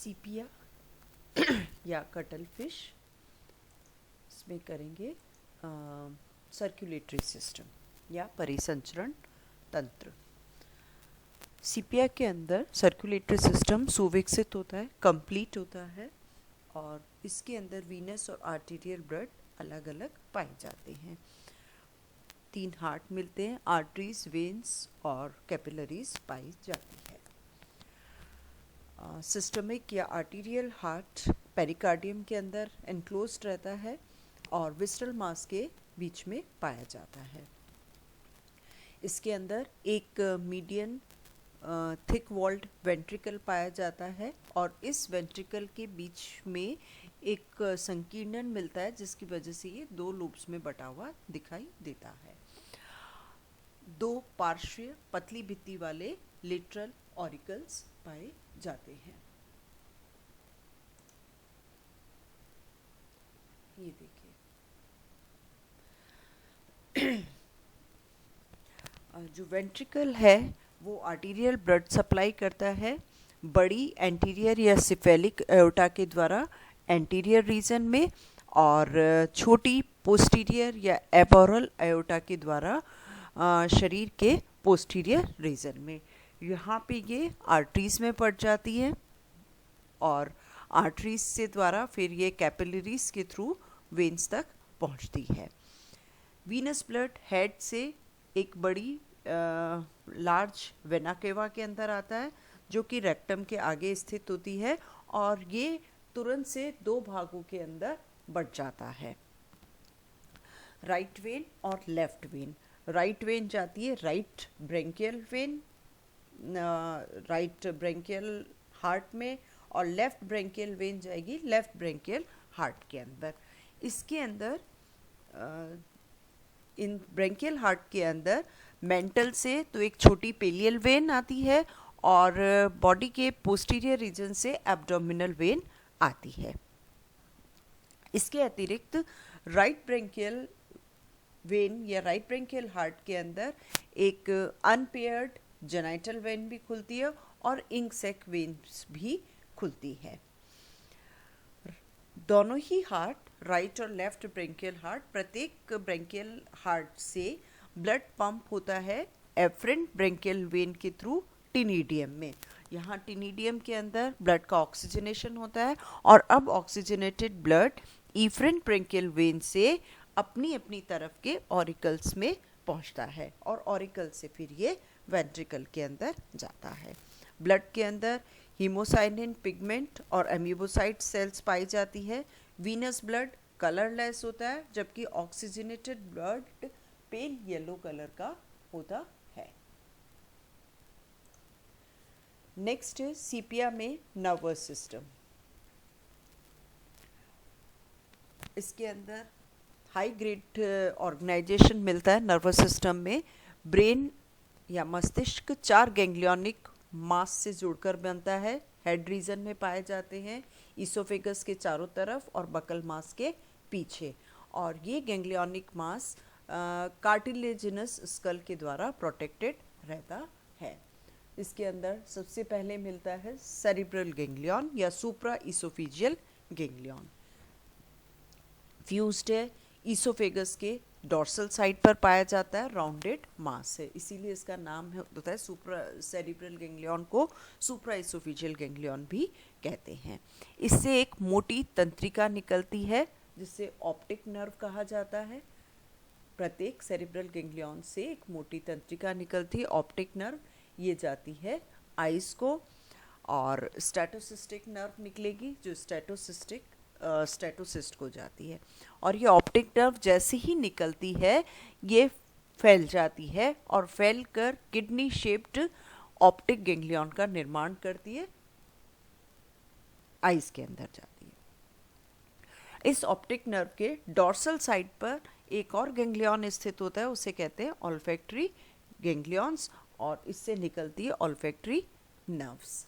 सीपिया या cuttle fish, इसमें करेंगे सर्कुलेटरी सिस्टम या परिसंचरण तंत्र। सीपिया के अंदर सर्कुलेटरी सिस्टम सुविकसित होता है, कंप्लीट होता है, और इसके अंदर वीनस और आर्टीरियल ब्लड अलग अलग पाए जाते हैं। 3 हार्ट मिलते हैं, आर्टरीज, वेन्स और कैपिलरीज पाई जाती है। सिस्टमिक या आर्टीरियल हार्ट पेरिकार्डियम के अंदर एनक्लोज्ड रहता है और विस्रल मास के बीच में पाया जाता है। इसके अंदर एक मीडियन थिक वॉल्ड वेंट्रिकल पाया जाता है और इस वेंट्रिकल के बीच में एक संकीर्णन मिलता है, जिसकी वजह से ये 2 लूप्स में बटा हुआ दिखाई देता है। 2 पार्श्वीय पतली भित्ति वाले लेटरल ऑरिकल्स पाए जाते हैं। ये देखिए, जो वेंट्रिकल है वो आर्टीरियल ब्लड सप्लाई करता है बड़ी एंटीरियर या सिफेलिक एओर्टा के द्वारा एंटीरियर रीजन में, और छोटी पोस्टीरियर या एबोरल एओर्टा के द्वारा शरीर के पोस्टीरियर रीजन में। यहाँ पे ये आर्टरीज में पड़ जाती है और आर्टरीज से द्वारा फिर ये कैपिलरीज के थ्रू वेन्स तक पहुँचती है। वीनस ब्लड हेड से एक बड़ी लार्ज वेना केवा के अंदर आता है, जो कि रेक्टम के आगे स्थित होती है, और ये तुरंत से 2 भागों के अंदर बढ़ जाता है, राइट वेन और लेफ्ट वेन। राइट वेन जाती है right branchial when, right branchial heart में, और लेफ्ट ब्रेंकियल वेन जाएगी लेफ्ट ब्रेंकियल हार्ट के अंदर। इसके अंदर इन ब्रेंकियल हार्ट के अंदर मेंटल से तो एक छोटी पेलियल वेन आती है और बॉडी के पोस्टीरियर रीजन से एब्डोमिनल वेन आती है। इसके अतिरिक्त राइट ब्रेंकियल वेन या राइट ब्रेंकियल हार्ट के अंदर एक अनपेयर्ड जेनाइटल वेन भी खुलती है और इंक सेक वेन्स भी खुलती है। दोनों ही हार्ट, राइट और लेफ्ट ब्रेंकियल हार्ट, प्रत्येक ब्रेंकियल हार्ट से ब्लड पंप होता है एफरेंट ब्रेंकियल वेन के थ्रू टिनिडियम में। यहाँ टिनिडियम के अंदर ब्लड का ऑक्सीजनेशन होता है और अब oxygenated blood efferent branchial when से अपनी अपनी तरफ के ऑरिकल्स में पहुँचता है और ऑरिकल से फिर ये वेंट्रिकल के अंदर जाता है। ब्लड के अंदर हीमोसाइनिन पिगमेंट और अमीबोसाइट सेल्स पाई जाती है। वीनस ब्लड कलरलेस होता है, जबकि oxygenated blood pale yellow colour का होता है। नेक्स्ट है सीपिया में नर्वस सिस्टम। इसके अंदर हाई ग्रेड ऑर्गेनाइजेशन मिलता है नर्वस सिस्टम में। ब्रेन या मस्तिष्क 4 गैंग्लियोनिक मास से जुड़कर बनता है, हेड रीजन में पाए जाते हैं, ईसोफेगस के चारों तरफ और बकल मास के पीछे, और ये गैंग्लियोनिक मास कार्टिलेजिनस स्कल के द्वारा प्रोटेक्टेड रहता है। इसके अंदर सबसे पहले मिलता है सेरिब्रल गैंग्लियन या सुप्रा ईसोफेजियल गैंग्लियन। फ्यूज्ड है, ईसोफेगस के डॉर्सल साइड पर पाया जाता है, राउंडेड मास है, इसीलिए इसका नाम होता है सुप्रा सेरिब्रल गैंग्लियन को सुप्रा ईसोफेजियल गैंग्लियन भी कहते हैं। इससे एक मोटी तंत्रिका निकलती है जिसे ऑप्टिक नर्व कहा जाता है। प्रत्येक सेरिब्रल गैंग्लियन से एक मोटी तंत्रिका निकलती है, ऑप्टिक नर्व, ये जाती है आइज को, और स्टैटोसिस्टिक नर्व निकलेगी जो स्टैटोसिस्ट को जाती है, और ये ऑप्टिक नर्व जैसे ही निकलती है ये फैल जाती है और फैल कर किडनी शेप्ड ऑप्टिक गैंग्लियन का निर्माण करती है, आइज के अंदर जाती है। इस ऑप्टिक नर्व के डॉर्सल साइड पर एक और गैंग्लियन स्थित होता है, उसे कहते हैं ऑल्फैक्टरी गैंग्लियंस, और इससे निकलती है ऑल्फैक्टरी नर्व्स।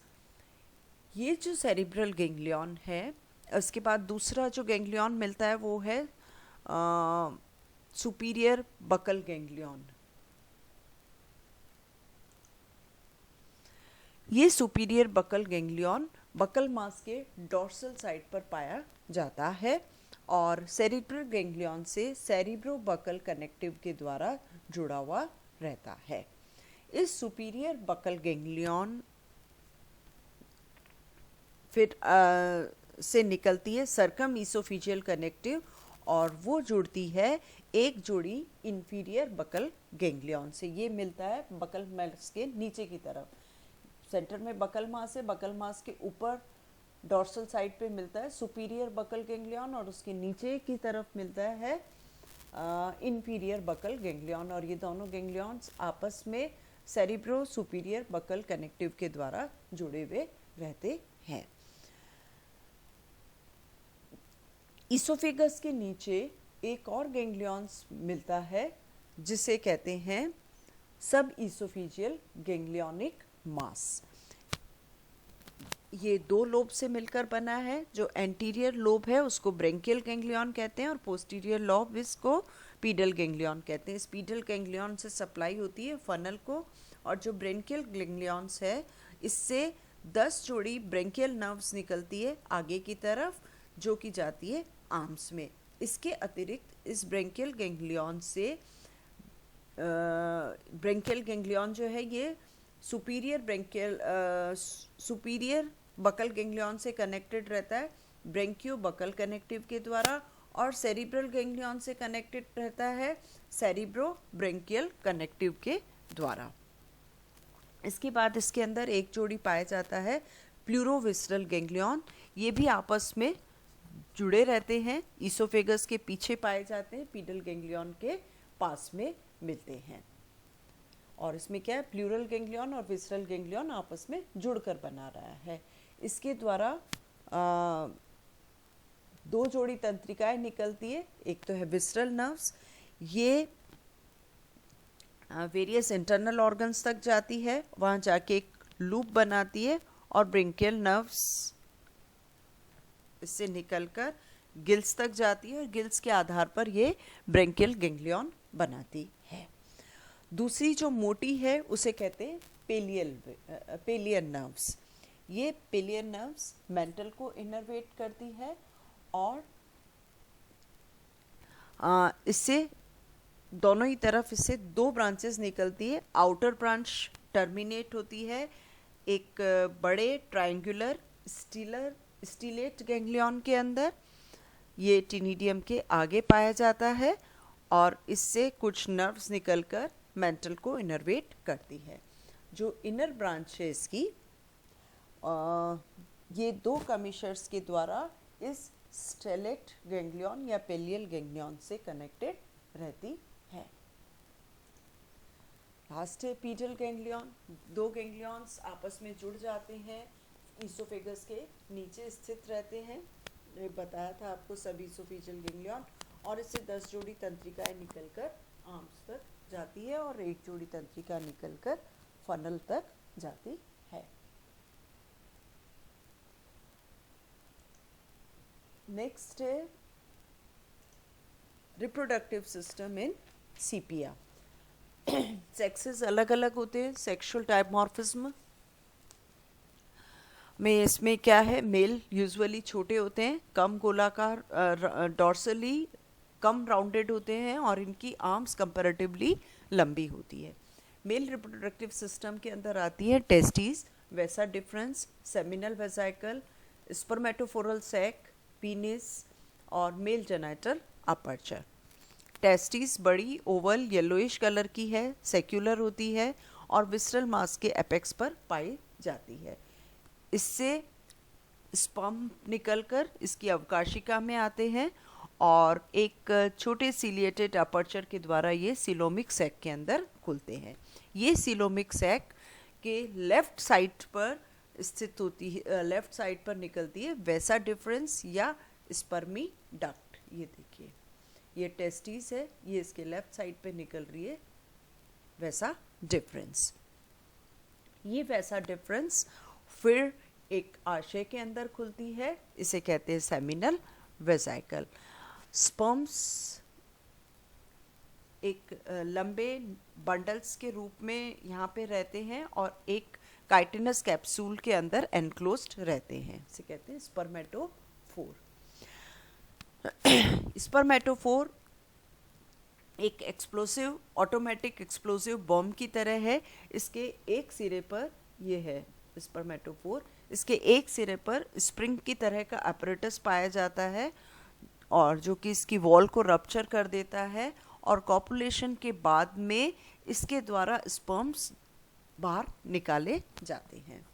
ये जो सेरिब्रल गैंग्लियन है, उसके बाद दूसरा जो गैंग्लियन मिलता है वो है सुपीरियर बकल गैंग्लियन। ये सुपीरियर बकल गैंग्लियन बकल मास के डोर्सल साइड पर पाया जाता है और सेरिब्रल गैंग्लियन से सेरिब्रो बकल कनेक्टिव के द्वारा जुड़ा हुआ रहता है। इस सुपीरियर बकल गैंग्लियन फिर से निकलती है सर्कम ईसोफिजियल कनेक्टिव और वो जुड़ती है एक जोड़ी इंफीरियर बकल गैंग्लियन से। ये मिलता है बकल मास के नीचे की तरफ, सेंटर में बकल मास है, बकल मास के ऊपर डोर्सल साइड पे मिलता है सुपीरियर बकल गैंग्लियन और उसके नीचे की तरफ मिलता है इंफीरियर बकल गैंग्लियन और ये दोनों गैंग्लियंस आपस में सेरिब्रो सुपीरियर बकल कनेक्टिव के द्वारा जुड़े हुए रहते हैं। ईसोफेगस के नीचे एक और गैंग्लियंस मिलता है जिसे कहते हैं सब ईसोफिजियल गैंग्लियोनिक मास। ये दो लोब से मिलकर बना है। जो एंटीरियर लोब है उसको ब्रेंकियल गैंग्लियन कहते हैं और पोस्टीरियर लोब इसको पीडल गैंग्लियन कहते हैं। इस पीडल गैंग्लियन से सप्लाई होती है फनल को और जो ब्रेंकियल गैंग्लियंस है इससे 10 जोड़ी ब्रेंकियल नर्व्स निकलती है आगे की तरफ जो कि जाती है आर्म्स में। इसके अतिरिक्त इस ब्रेंकियल गैंग्लियन से ब्रेंकियल गैंग्लियन जो है ये सुपीरियर बकल गैंग्लियन से कनेक्टेड रहता है ब्रेंकियो बकल कनेक्टिव के द्वारा और सेरिब्रल गैंग्लियन से कनेक्टेड रहता है सेरिब्रो ब्रेंकियल कनेक्टिव के द्वारा। इसके बाद इसके अंदर एक जोड़ी पाया जाता है प्लूरोविसरल गैंग्लियन। ये भी आपस में जुड़े रहते हैं, ईसोफेगस के पीछे पाए जाते हैं, पीडल गैंग्लियन के पास में मिलते हैं। और इसमें क्या है, प्लूरल गैंग्लियन और विसरल गैंग्लियन आपस में जुड़कर बना रहा है। इसके द्वारा दो जोड़ी तंत्रिकाएं निकलती है। एक तो है विसरल नर्व्स, ये वेरियस इंटरनल ऑर्गन्स तक जाती है, वहाँ जाके एक लूप बनाती है और ब्रेंकियल नर्व्स इससे निकलकर गिल्स तक जाती है और गिल्स के आधार पर ये ब्रेंकियल गैंग्लियन बनाती है। दूसरी जो मोटी है उसे कहते हैं पेलियन नर्व्स। ये पेलियन नर्व्स मेंटल को इनर्वेट करती है और इससे दोनों ही तरफ इससे दो ब्रांचेस निकलती है। आउटर ब्रांच टर्मिनेट होती है एक बड़े ट्रायंगुलर स्टीलेट गैंग्लियन के अंदर, ये टिनिडियम के आगे पाया जाता है और इससे कुछ नर्व्स निकलकर मेंटल को इनर्वेट करती है। जो इनर ब्रांच है इसकी ये दो कमीशर्स के द्वारा इस स्टेलेट गैंग्लियन या पेलियल गैंग्लियन से कनेक्टेड रहती है। लास्ट है पीडल गैंग्लियन। दो गैंग्लियंस आपस में जुड़ जाते हैं, ईसोफेगस के नीचे स्थित रहते हैं। ये बताया था आपको सब ईसोफेजियल गैंग्लियन और इससे 10 जोड़ी तंत्रिकाएं निकलकर आर्म्स तक जाती है और एक जोड़ी तंत्रिका निकलकर फनल तक जाती है। नेक्स्ट है reproductive system in sepia. Sexes अलग अलग होते हैं। सेक्सुअल डायमॉर्फिज्म में इसमें क्या है, मेल यूजुअली छोटे होते हैं, कम गोलाकार, डॉर्सली कम राउंडेड होते हैं और इनकी आर्म्स कंपैरेटिवली लंबी होती है। मेल रिप्रोडक्टिव सिस्टम के अंदर आती है testis, vas deferens, seminal vesicle, spermatophoric sac, penis और मेल जेनिटल अपर्चर। टेस्टिस बड़ी ओवल येलोइश कलर की है, सेक्युलर होती है और विसरल मास के एपेक्स पर पाई जाती है। इससे स्पर्म निकलकर इसकी अवकाशिका में आते हैं और एक छोटे सिलिएटेड अपर्चर के द्वारा ये सिलोमिक सैक के अंदर खुलते हैं। ये सिलोमिक सैक के लेफ्ट साइड पर स्थित होती है, लेफ्ट साइड पर निकलती है वैसा डिफरेंस या स्पर्मी डक्ट। ये देखिए, ये टेस्टिस है, ये इसके लेफ्ट साइड पे निकल रही है वैसा डिफरेंस। ये वैसा डिफरेंस फिर एक आशय के अंदर खुलती है, इसे कहते हैं सेमिनल वेसिकल। स्पर्म्स एक लंबे बंडल्स के रूप में यहाँ पे रहते हैं और एक काइटिनस कैप्सूल के अंदर एनक्लोज्ड रहते हैं, इसे कहते हैं स्पर्मेटोफोर। स्पर्मेटोफोर एक एक्सप्लोसिव, ऑटोमेटिक एक्सप्लोसिव बॉम्ब की तरह है। इसके एक सिरे पर, ये है स्पर्मेटोफोर, इसके एक सिरे पर स्प्रिंग की तरह का apparatus पाया जाता है और जो कि इसकी वॉल को रप्चर कर देता है और कॉपुलेशन के बाद में इसके द्वारा स्पर्म्स बाहर निकाले जाते हैं।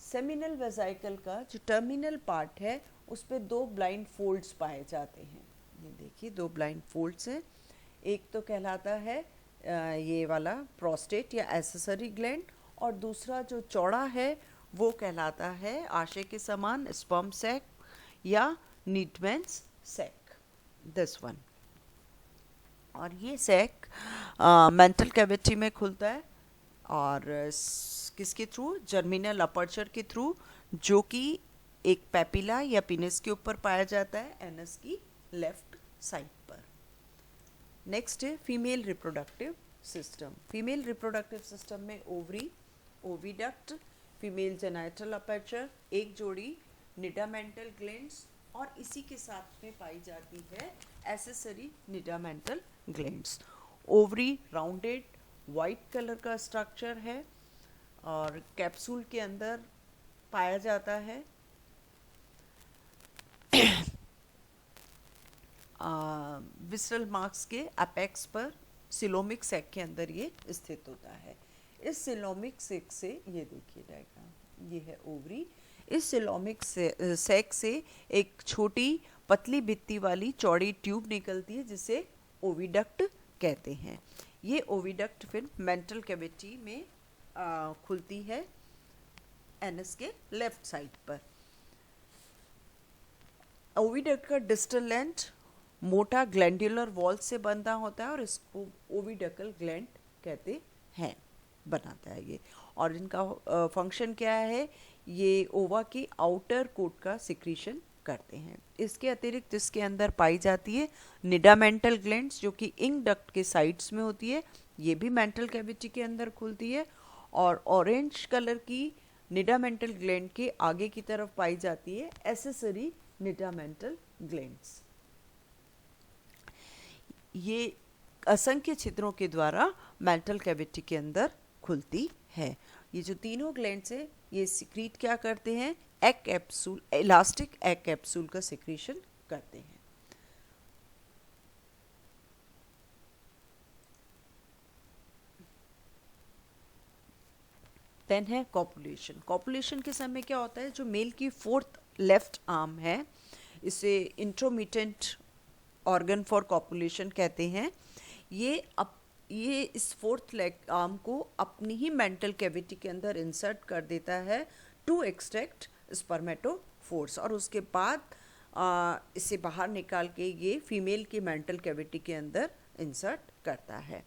सेमिनल वेसाइकल का जो टर्मिनल पार्ट है उस पे दो ब्लाइंड फोल्ड्स पाए जाते हैं। ये देखिए दो ब्लाइंड फोल्ड्स हैं। एक तो कहलाता है ये वाला प्रोस्टेट या एक्सेसरी ग्लैंड, और दूसरा जो चौड़ा है वो कहलाता है आशय के समान स्पर्म सैक या नीडमैन्स सैक, दिस वन। और ये सैक मेंटल कैविटी में खुलता है और किसके थ्रू, जर्मिनल अपर्चर के थ्रू, जो कि एक पेपिला या पिनिस के ऊपर पाया जाता है एनस की लेफ्ट साइड पर। नेक्स्ट है female reproductive system. Female reproductive system में ovary, oviduct, female genital aperture, एक जोड़ी निडामेंटल ग्लैंड्स और इसी के साथ में पाई जाती है accessory nidamental glands. Ovary rounded white colour का स्ट्रक्चर है और कैप्सूल के अंदर पाया जाता है। विसरल मार्क्स के अपेक्स पर सिलोमिक सैक के अंदर ये स्थित होता है। इस सिलोमिक सैक से, ये देखिए डायग्राम, ये है ओवरी। इस सिलोमिक सैक से एक छोटी पतली भित्ति वाली चौड़ी ट्यूब निकलती है जिसे ओविडक्ट कहते हैं। ये ओविडक्ट फिर मेंटल कैविटी में खुलती है एनस के लेफ्ट साइड पर। ओविडक्ट का डिस्टल लेंथ मोटा ग्लैंडुलर वॉल से बंधा होता है और इसको ओविडकल ग्लैंड कहते हैं, बनाता है ये। और इनका फंक्शन क्या है, ये ओवा की आउटर कोट का सिक्रीशन करते हैं। इसके अतिरिक्त इसके अंदर पाई जाती है निडामेंटल ग्लैंड्स जो कि इंक डक्ट के साइड्स में होती है, ये भी मेंटल कैविटी के अंदर खुलती है। और ऑरेंज कलर की निडामेंटल ग्लैंड के आगे की तरफ पाई जाती है एक्सेसरी निडामेंटल ग्लैंड्स। ये असंख्य छिद्रों के द्वारा मेंटल कैविटी के अंदर खुलती है। ये जो तीनों ग्लैंड्स है ये सिक्रीट क्या करते हैं, egg capsule, elastic egg capsule का सिक्रीशन करते हैं। देन है कॉपुलेशन। कॉपुलेशन के समय क्या होता है, जो मेल की फोर्थ लेफ्ट आर्म है इसे इंट्रोमिटेंट ऑर्गन फॉर कॉपुलेशन कहते हैं। ये इस फोर्थ लेग आर्म को अपनी ही मेंटल कैविटी के अंदर इंसर्ट कर देता है टू एक्सट्रैक्ट स्पर्मेटोफोर्स, और उसके बाद इसे बाहर निकाल के ये फीमेल की मेंटल कैविटी के अंदर इंसर्ट करता है।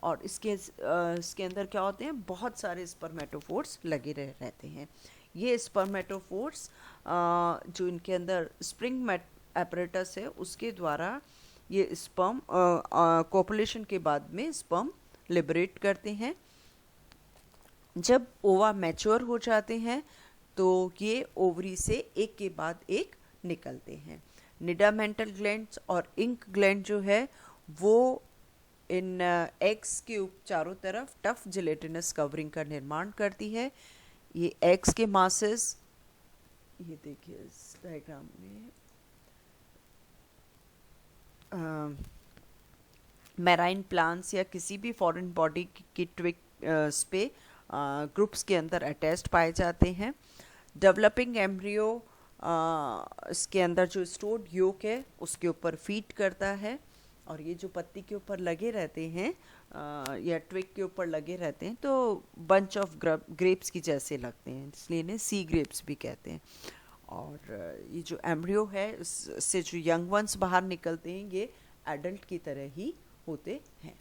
और इसके अंदर क्या होते हैं, बहुत सारे स्पर्मेटोफोर्स लगे रहते हैं। ये स्पर्मेटोफोर्स जो इनके अंदर स्प्रिंग apparatus है उसके द्वारा ये स्पर्म कोपुलेशन के बाद में स्पर्म लिबरेट करते हैं। जब ओवा मैच्योर हो जाते हैं तो ये ओवरी से एक के बाद एक निकलते हैं। निडामेंटल ग्लैंड्स और इंक ग्लैंड जो है वो इन एग्स के चारों तरफ टफ जिलेटिनस कवरिंग का निर्माण करती है। ये एग्स के मासेस, ये देखिए इस डायग्राम में मैराइन प्लांट्स या किसी भी फॉरेन बॉडी की ट्विग्स पे ग्रुप्स के अंदर अटैच्ड पाए जाते हैं। डेवलपिंग एम्ब्रियो इसके अंदर जो स्टोर्ड योक है उसके ऊपर फीड करता है, और ये जो पत्ती के ऊपर लगे रहते हैं या ट्विग के ऊपर लगे रहते हैं तो बंच ऑफ ग्रेप्स की जैसे लगते हैं, इसलिए इन्हें सी ग्रेप्स भी कहते हैं। और ये जो एम्ब्रियो है इससे जो यंग वंस बाहर निकलते हैं ये एडल्ट की तरह ही होते हैं।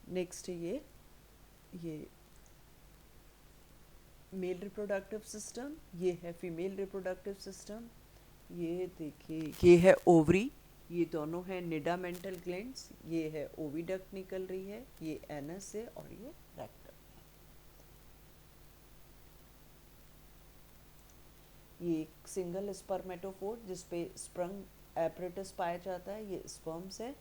नेक्स्ट ये मेल रिप्रोडक्टिव सिस्टम, ये है फीमेल रिप्रोडक्टिव सिस्टम। ये देखिए ये है ओवरी, ये दोनों है निडामेंटल ग्लैंड्स, ये है ओविडक्ट निकल रही है, ये एनस है और ये रेक्टम है। ये एक सिंगल स्पर्मेटोफोर जिसपे स्प्रंग एपरेटस पाया जाता है, ये स्पर्म्स है।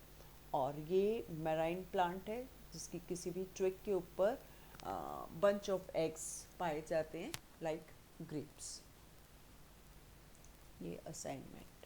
और ये मैराइन प्लांट है जिसकी किसी भी ट्विग के ऊपर बंच ऑफ एग्स पाए जाते हैं लाइक ग्रेप्स। ये असाइनमेंट।